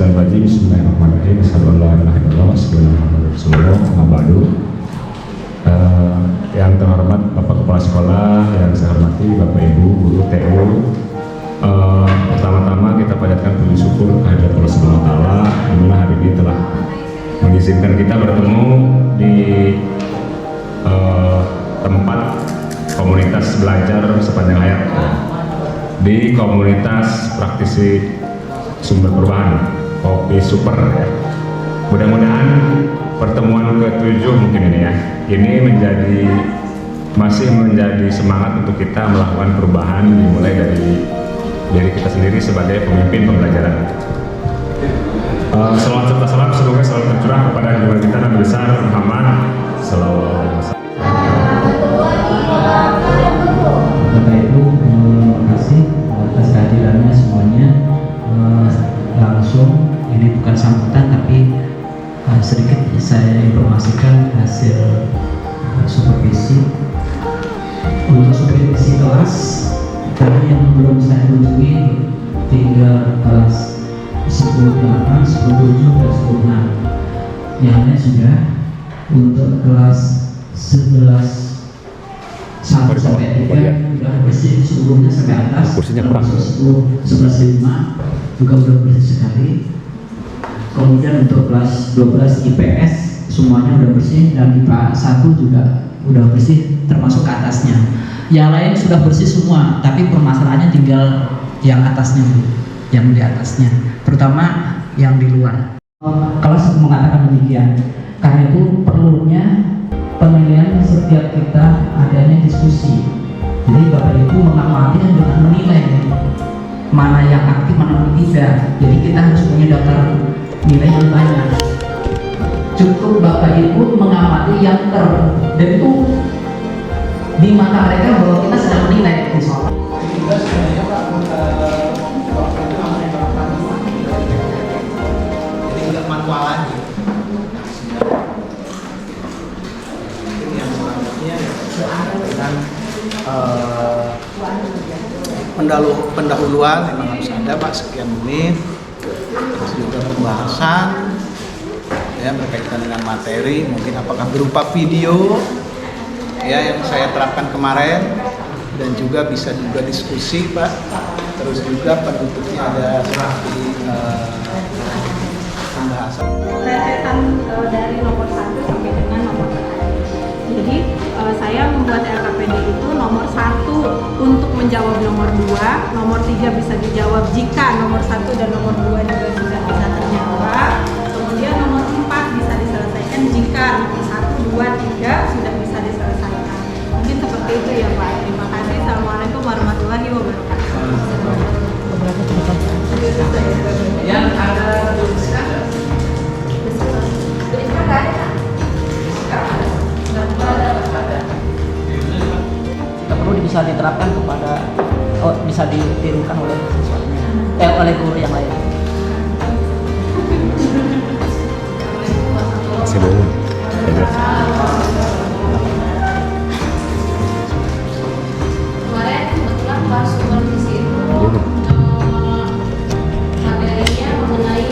Minasyaitonirrajim. Bismillahirrahmanirrahim. Asyhadu an la ilaha illallah wa asyhadu anna Muhammadar Rasulullah. Amma ba'du. Yang terhormat Bapak Kepala Sekolah, yang saya hormati Bapak Ibu Guru TU. Pertama-tama kita panjatkan puji syukur kehadirat Allah Subhanahu wa taala di mana hari ini telah mengizinkan kita bertemu di tempat komunitas belajar sepanjang hayat di komunitas praktisi sumber perubahan Kopi Super ya. Mudah-mudahan pertemuan ke-7 mungkin ini ya, ini masih menjadi semangat untuk kita melakukan perubahan dimulai dari diri kita sendiri sebagai pemimpin pembelajaran. Salawat serta salam semoga selalu tercurah kepada junjungan kita Nabi besar Muhammad sallallahu alaihi wasallam. Bapak Ibu, terima kasih atas kehadirannya semuanya. Langsung ini bukan sambutan tapi sedikit saya informasikan hasil supervisi. Untuk supervisi kelas tadi yang belum saya kunjungi tinggal kelas 10-8, 10-7 dan 10-6. Yang lain sudah. Untuk kelas 11 1 sampai 3 sudah bersih seluruhnya sampai atas. Termasuk 10, 11, 5 juga sudah bersih sekali. Kemudian untuk kelas 12 IPS semuanya sudah bersih, dan IPA 1 juga sudah bersih termasuk ke atasnya. Yang lain sudah bersih semua, tapi permasalahannya tinggal yang atasnya, yang di atasnya, terutama yang di luar. Kelas mengatakan demikian, karena itu perlunya penilaian setiap kita adanya diskusi. Jadi Bapak Ibu mengamati dengan menilai mana yang aktif, mana yang tidak. Jadi kita harus punya daftar nilai yang banyak. Cukup Bapak Ibu mengamati yang dan itu di mata mereka bahwa kita sedang menilai soal. Jadi nggak manual lagi. Ini yang selanjutnya dengan pendahuluan memang harus ada Pak, sekian menit, terus juga pembahasan ya berkaitan dengan materi, mungkin apakah berupa video ya yang saya terapkan kemarin, dan juga bisa juga diskusi Pak, terus juga penutupnya ada seperti pembahasan rentetan dari nomor 1 sampai dengan nomor 4. Jadi saya membuat LKPD itu nomor 1 untuk menjawab nomor 2, nomor 3 bisa dijawab jika nomor 1 dan nomor 2 juga sudah bisa terjawab, kemudian nomor 4 bisa diselesaikan jika nomor 1, 2, 3 sudah bisa diselesaikan. Mungkin seperti itu ya Pak. Terima kasih. Assalamualaikum warahmatullahi wabarakatuh. Yang ada tuliskan tidak perlu bisa diterapkan kepada bisa ditirukan oleh siswanya, oleh guru yang lain. Masih belum. Kemarin kebetulan pas supervisi itu materinya mengenai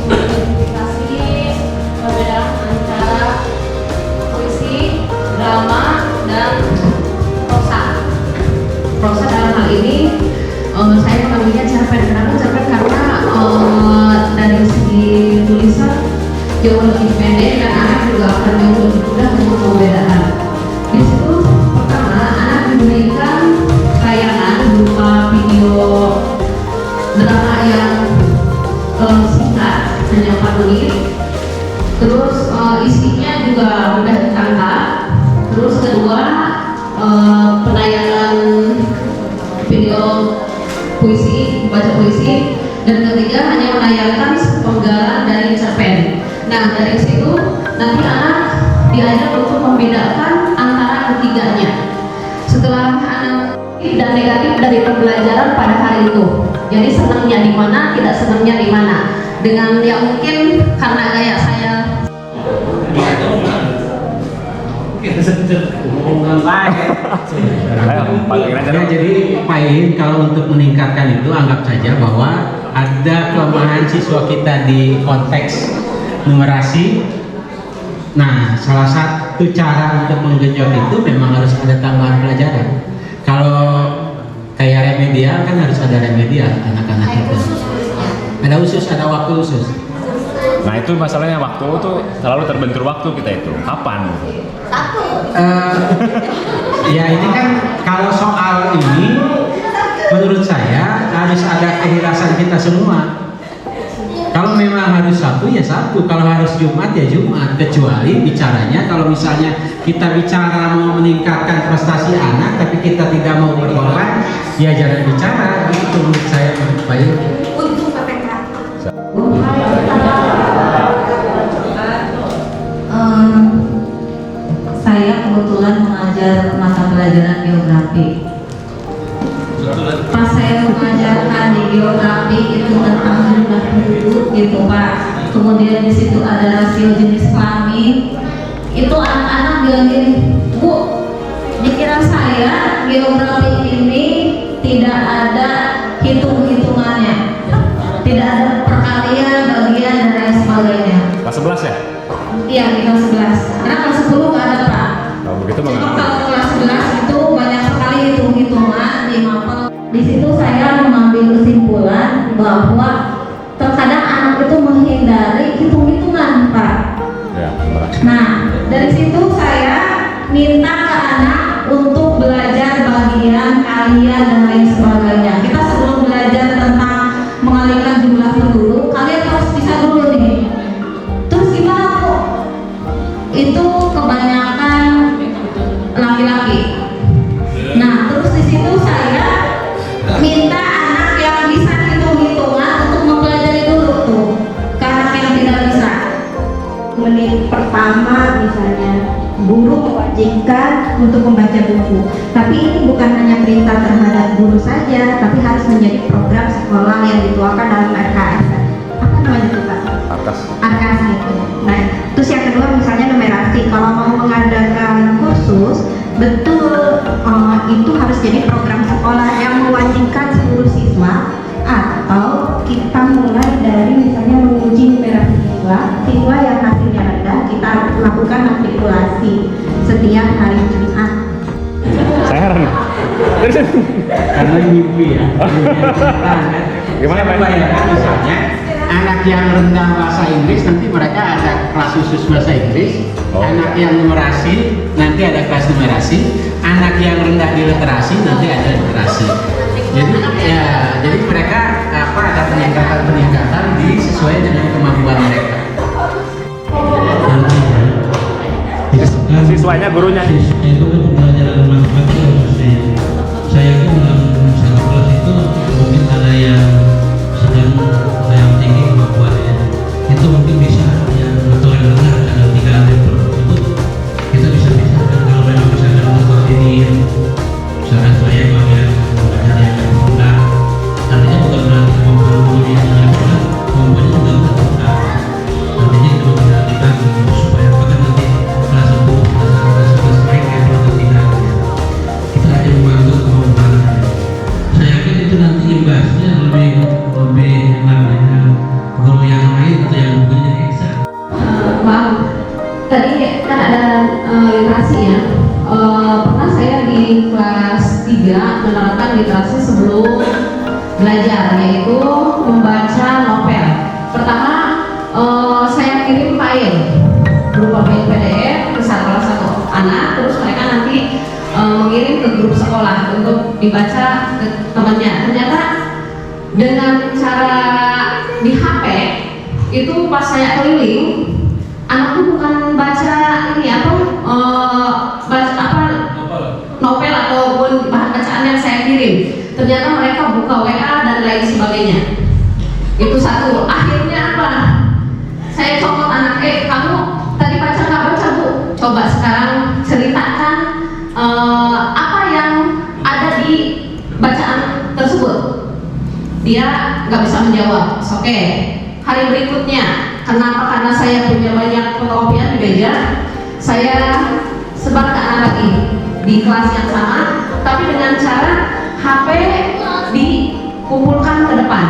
identifikasi perbedaan antara puisi, drama, dan prosa. Prosa dalam hal ini saya mengambilnya cerpen. Kenapa cerpen? Karena dari segi tulisan jauh lebih pendek dan anak juga akan jauh lebih mudah untuk pembedaan. Di situ pertama anak diberikan tayangan berupa video drama yang singkat hanya 4 menit. Terus isinya juga mudah ditangkap. Terus kedua penayangan video puisi, baca puisi, dan ketiga hanya menayangkan penggalan dari cerpen. Nah dari situ nanti anak diajar untuk membedakan antara ketiganya. Setelah anak dan negatif dari pembelajaran pada hari itu, jadi senangnya di mana, tidak senangnya di mana. Dengan yang mungkin karena gaya saya. Jadi poin kalau untuk meningkatkan itu anggap saja bahwa ada kelemahan siswa kita di konteks numerasi. Nah, salah satu cara untuk menggenjot itu memang harus ada tambahan pelajaran. Kalau kayak remedial kan harus ada remedial anak-anak itu. Ada khusus, ada waktu khusus. Nah itu masalahnya waktu tuh selalu terbentur waktu kita itu. Kapan? Ya ini kan kalau soal ini menurut saya harus ada keikhlasan kita semua. Kalau memang harus Sabtu ya Sabtu, kalau harus Jumat ya Jumat. Kecuali bicaranya kalau misalnya kita bicara mau meningkatkan prestasi anak tapi kita tidak mau berkorban, ya jangan bicara. Itu menurut saya baik. Untuk PPK. Saya kebetulan mengajar mata pelajaran geografi. Pas saya mengajarkan di geografi itu tentang jumlah penduduk gitu Pak. Kemudian di situ ada rasio jenis kelamin. Itu anak-anak bilang gini, Bu, dikira saya geografi ini tidak ada hitung-hitungannya, tidak ada perkalian, bagian dan lain sebagainya. Kelas 11 ya? Iya di kelas 11. Karena kelas 10 nggak ada Pak. Kalau begitu Cuma mengapa? kalau kelas 11 itu banyak sekali hitung-hitungan di mapel. Di situ saya mengambil kesimpulan bahwa terkadang anak itu menghindari hitung-hitungan Pak. Ya, terima kasih. Nah dari situ saya minta ke anak untuk belajar bagian kalian dan lain sebagainya. Kita sebelum belajar tentang mengalihkan jumlah penduduk, kalian harus bisa dulu nih. Terus gimana Bu? Itu kebanyakan laki-laki. Nah, terus di situ saya minta anak yang bisa hitung-hitungan untuk mempelajari dulu tuh. Ke anak yang tidak bisa. Menit pertama misalnya guru mewajibkan untuk membaca buku, tapi ini bukan hanya perintah terhadap guru saja, tapi harus menjadi program sekolah yang dituangkan dalam RKS. Apa namanya itu Pak? RKS gitu. Nah, terus yang kedua misalnya numerasi. Kalau mau mengadakan kursus, betul itu harus jadi program sekolah yang mewajibkan seluruh siswa, atau kita mulai dari misalnya menguji numerasi siswa yang hasilnya rendah, kita lakukan matrikulasi setiap hari Jumat. Saya heran. Karena newbie ya. Gimana, Saya Pak? bayangkan misalnya anak yang rendah bahasa Inggris nanti mereka ada kelas khusus bahasa Inggris. Oh, anak iya. yang numerasi nanti ada kelas numerasi. Anak yang rendah di literasi nanti ada literasi. Jadi mereka ada peningkatan sesuai dengan kemampuan mereka. Siswanya gurunya. Siswa itu kan pembelajaran matematika khususnya. Saya yakin dalam satu kelas itu mungkin ada yang sedang, ada yang tinggi kemampuannya. Itu mungkin bisa yang atau yang rendah dalam 3 level tersebut kita bisa pisahkan kalau memang misalkan untuk ini misalkan saya bagian belajar yang rendah, artinya bukan berarti kemampuan gurunya yang rendah, kemampuannya juga rendah. Artinya kita memperhatikan supaya apakah nanti kelas itu kelas baik ya atau tidak ya. Kita hanya membantu kemampuan. Saya yakin itu nanti imbasnya lebih namanya guru yang lain atau yang bukannya eksak. Maaf, tadi kan ada literasi ya. Pernah saya di kelas 3 menerapkan literasi sebelum belajar, yaitu membaca novel. Pertama, saya kirim file berupa file PDF ke salah satu anak, terus mereka nanti mengirim ke grup sekolah untuk dibaca ke temannya. Ternyata dengan cara di HP itu pas saya keliling, anak tuh bukan baca ini novel ataupun bahan bacaan yang saya kirim. Ternyata mereka buka WA dan lain sebagainya. Itu satu. Akhirnya apa? Saya copot anak, kamu tadi baca nggak baca Bu? Coba sekarang ceritakan apa yang ada di bacaan tersebut. Dia nggak bisa menjawab. Oke. Hari berikutnya, kenapa? Karena saya punya banyak fotokopian di meja, saya sebar ke anak lagi di kelas yang sama, tapi dengan cara HP dikumpulkan ke depan.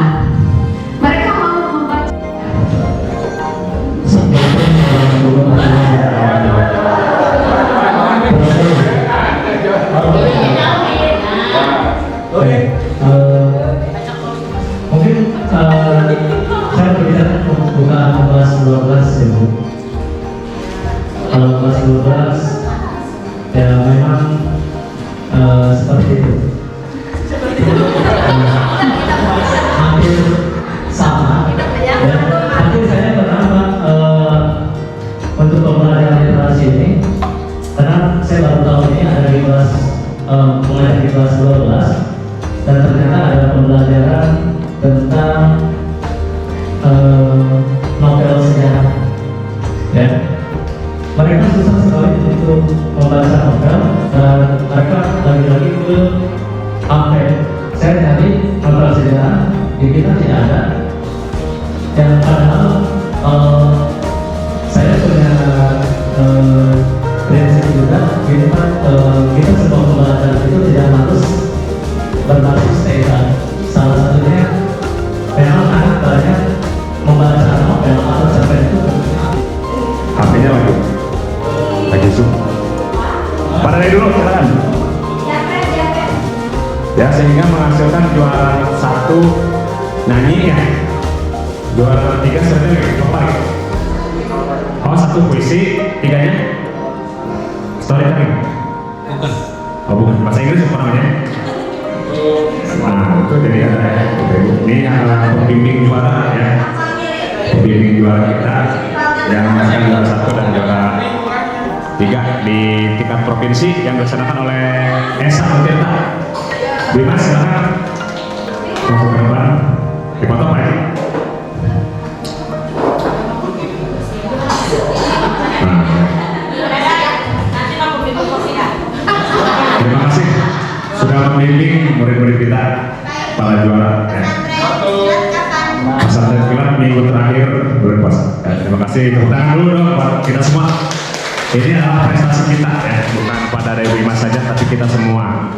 dan ternyata ada pembelajaran tentang novel sejarah. Ya, mereka susah sekali untuk membaca novel dan mereka lagi-lagi ke update. Saya cari novel sejarah di kita tidak ada. Yang padahal saya punya prinsip juga, kita semua pembelajaran itu tidak harus berbasis data. Salah satunya memang anak banyak membaca novel atau cerpen itu. HP-nya lagi zoom. Pada dari dulu, silakan. Ya, sehingga menghasilkan juara 1 nyanyi ya. Juara 3 sebenarnya lompat. Oh, 1 puisi, 3-nya storytelling. Bukan. Oh, bukan. Bahasa Inggris apa namanya? Nah, itu jadi ada ya. Ini adalah pembimbing juara ya. Pembimbing juara kita yang akan juara 1 dan juara 3 di tingkat provinsi yang dilaksanakan oleh Esa Mutirta. Dimas, silakan masuk ke depan. Dipoto Pak. Terima kasih sudah membimbing murid-murid kita para juara ya. Pesantren Kilat minggu terakhir bulan puasa. Ya, terima kasih, tepuk tangan dulu dong buat kita semua. Ini adalah prestasi kita ya, bukan pada Dimas saja tapi kita semua.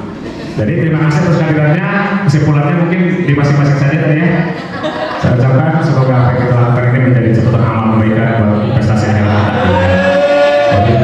Jadi terima kasih atas kehadirannya. Kesimpulannya mungkin di masing-masing saja tadi ya. Saya ucapkan semoga apa yang kita lakukan ini menjadi catatan amal kebaikan buat prestasi akhir kita.